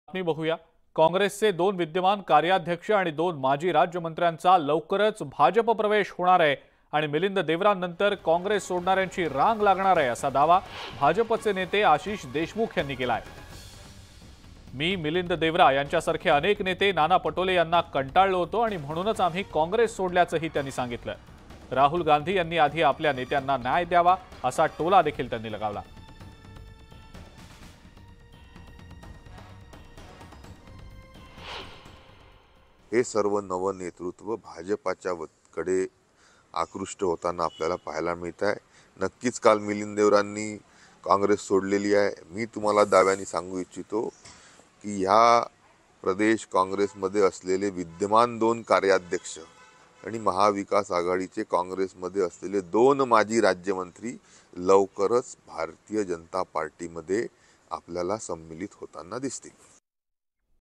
बातमी बघूया। काँग्रेसचे 2 विद्यमान कार्याध्यक्ष आणि 2 माजी राज्यमंत्र्यांचा लवकरच भाजप प्रवेश होणार आहे आणि मिलिंद देवरांनंतर काँग्रेस सोडणाऱ्यांची रांग लागणार आहे असा दावा भाजपचे नेते आशिष देशमुख यांनी केला आहे। मी मिलिंद देवरा यांच्यासारखे अनेक नेते नाना पटोले यांना कंटाळलो होतो आणि म्हणूनच आम्ही काँग्रेस सोडल्याचंही त्यांनी सांगितलं। राहुल गांधी यांनी आधी आपल्या नेत्यांना न्याय द्यावा असा टोला देखील त्यांनी लगावला। हे सर्व नव नेतृत्व भाजपाच्या कडे आकृष्ट होताना आपल्याला पाहायला मिळत आहे। नक्कीच काल मिलिंद देवरांनी काँग्रेस सोडलेली आहे। मी तुम्हाला दाव्याने सांगू इच्छितो की ह्या प्रदेश काँग्रेसमध्ये असलेले विद्यमान 2 कार्याध्यक्ष आणि महाविकास आघाडीचे काँग्रेसमध्ये असलेले 2 माजी राज्यमंत्री लवकरच भारतीय जनता पार्टीमध्ये आपल्याला सम्मिलित होताना दिसतील।